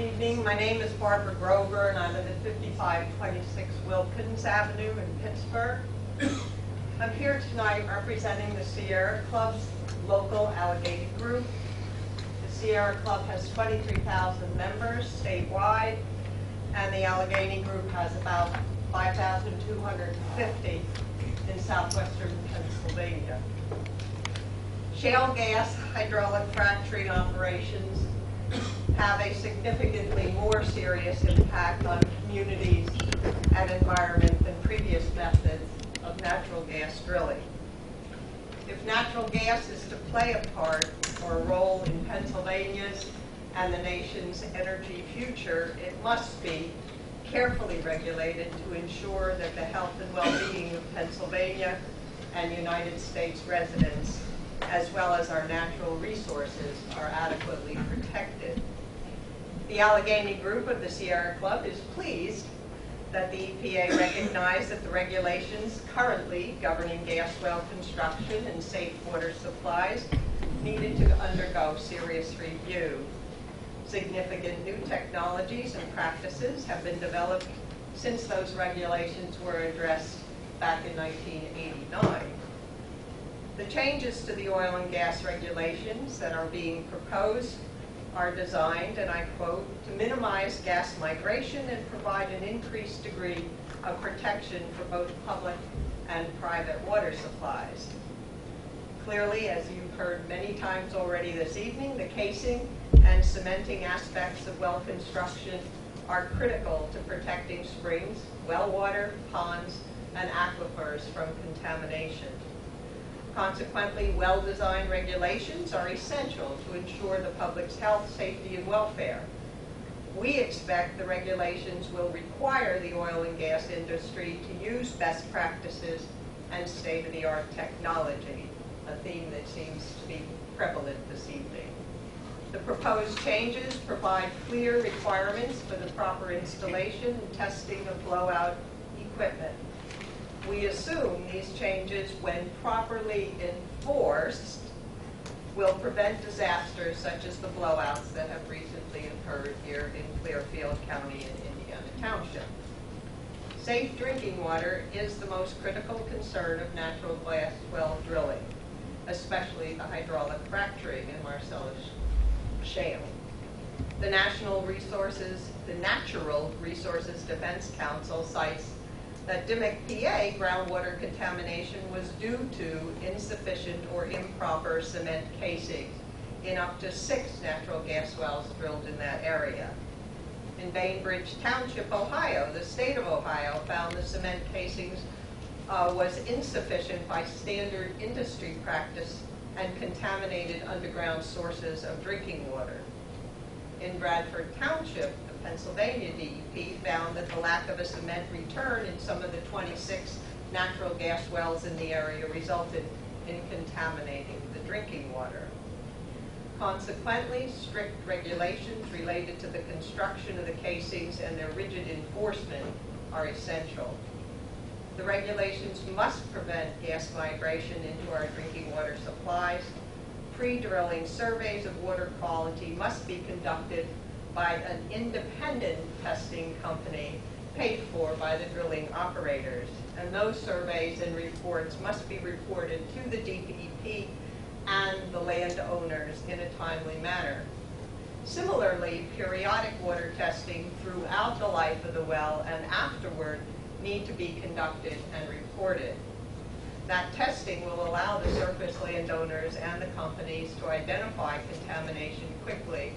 evening. My name is Barbara Grover, and I live at 5526 Wilkins Avenue in Pittsburgh. I'm here tonight representing the Sierra Club's local Allegheny group. The Sierra Club has 23,000 members statewide, and the Allegheny group has about 5,250 in southwestern Pennsylvania. Shale gas hydraulic fracturing operations have a significantly more serious impact on communities and environment than previous methods of natural gas drilling. If natural gas is to play a part or a role in Pennsylvania's and the nation's energy future, it must be carefully regulated to ensure that the health and well-being of Pennsylvania and United States residents, as well as our natural resources, are adequately protected. The Allegheny group of the Sierra Club is pleased that the EPA recognized that the regulations currently governing gas well construction and safe water supplies needed to undergo serious review. Significant new technologies and practices have been developed since those regulations were addressed back in 1989. The changes to the oil and gas regulations that are being proposed are designed, and I quote, to minimize gas migration and provide an increased degree of protection for both public and private water supplies. Clearly, as you've heard many times already this evening, the casing and cementing aspects of well construction are critical to protecting springs, well water, ponds, and aquifers from contamination. Consequently, well-designed regulations are essential to ensure the public's health, safety, and welfare. We expect the regulations will require the oil and gas industry to use best practices and state-of-the-art technology, a theme that seems to be prevalent this evening. The proposed changes provide clear requirements for the proper installation and testing of blowout equipment. We assume these changes, when properly enforced, will prevent disasters such as the blowouts that have recently occurred here in Clearfield County in Indiana Township. Safe drinking water is the most critical concern of natural gas well drilling, especially the hydraulic fracturing in Marcellus shale. The Natural Resources Defense Council cites that DEP groundwater contamination was due to insufficient or improper cement casings in up to 6 natural gas wells drilled in that area. In Bainbridge Township, Ohio, the state of Ohio found the cement casings was insufficient by standard industry practice and contaminated underground sources of drinking water. In Bradford Township, the Pennsylvania DEP found that the lack of a cement return in some of the 26 natural gas wells in the area resulted in contaminating the drinking water. Consequently, strict regulations related to the construction of the casings and their rigid enforcement are essential. The regulations must prevent gas migration into our drinking water supplies. Pre-drilling surveys of water quality must be conducted by an independent testing company paid for by the drilling operators. And those surveys and reports must be reported to the DEP and the landowners in a timely manner. Similarly, periodic water testing throughout the life of the well and afterward need to be conducted and reported. That testing will allow the surface landowners and the companies to identify contamination quickly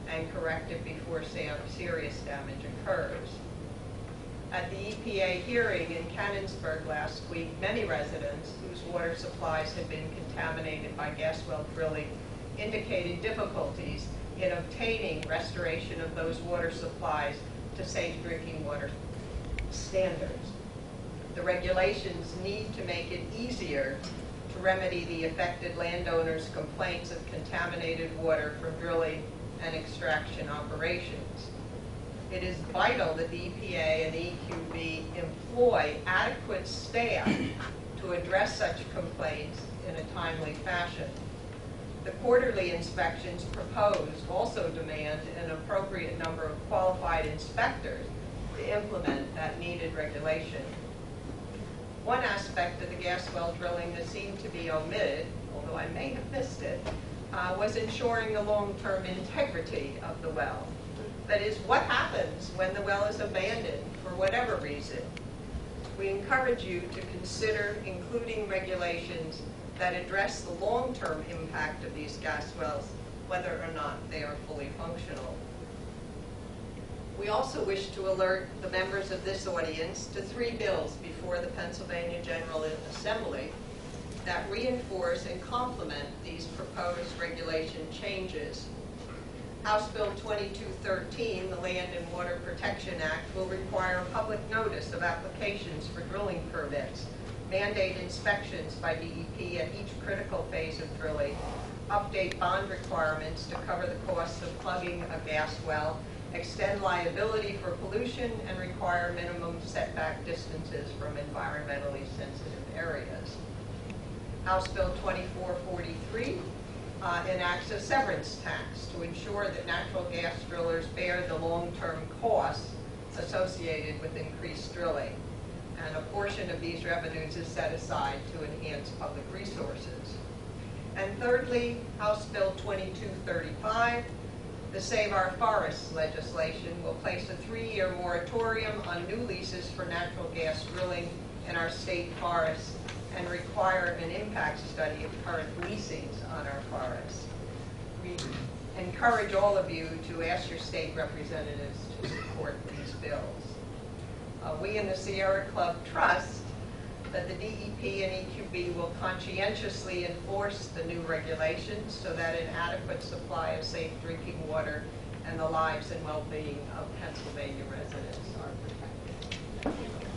and correct it before serious damage occurs. At the EPA hearing in Canonsburg last week, many residents whose water supplies had been contaminated by gas well drilling indicated difficulties in obtaining restoration of those water supplies to safe drinking water standards. The regulations need to make it easier to remedy the affected landowners' complaints of contaminated water from drilling and extraction operations. It is vital that the EPA and the EQB employ adequate staff to address such complaints in a timely fashion. The quarterly inspections proposed also demand an appropriate number of qualified inspectors to implement that needed regulation. One aspect of the gas well drilling that seemed to be omitted, although I may have missed it, was ensuring the long-term integrity of the well. That is, what happens when the well is abandoned for whatever reason? We encourage you to consider including regulations that address the long-term impact of these gas wells, whether or not they are fully functional. We also wish to alert the members of this audience to 3 bills before the Pennsylvania General Assembly that reinforce and complement these proposed regulation changes. House Bill 2213, the Land and Water Protection Act, will require public notice of applications for drilling permits, mandate inspections by DEP at each critical phase of drilling, update bond requirements to cover the costs of plugging a gas well, extend liability for pollution, and require minimum setback distances from environmentally sensitive areas. House Bill 2443 enacts a severance tax to ensure that natural gas drillers bear the long-term costs associated with increased drilling. And a portion of these revenues is set aside to enhance public resources. And thirdly, House Bill 2235, the Save Our Forests legislation, will place a 3-year moratorium on new leases for natural gas drilling in our state forests and require an impact study of current leasings on our forests. We encourage all of you to ask your state representatives to support these bills. We in the Sierra Club trust that the DEP and EQB will conscientiously enforce the new regulations so that an adequate supply of safe drinking water and the lives and well-being of Pennsylvania residents are protected.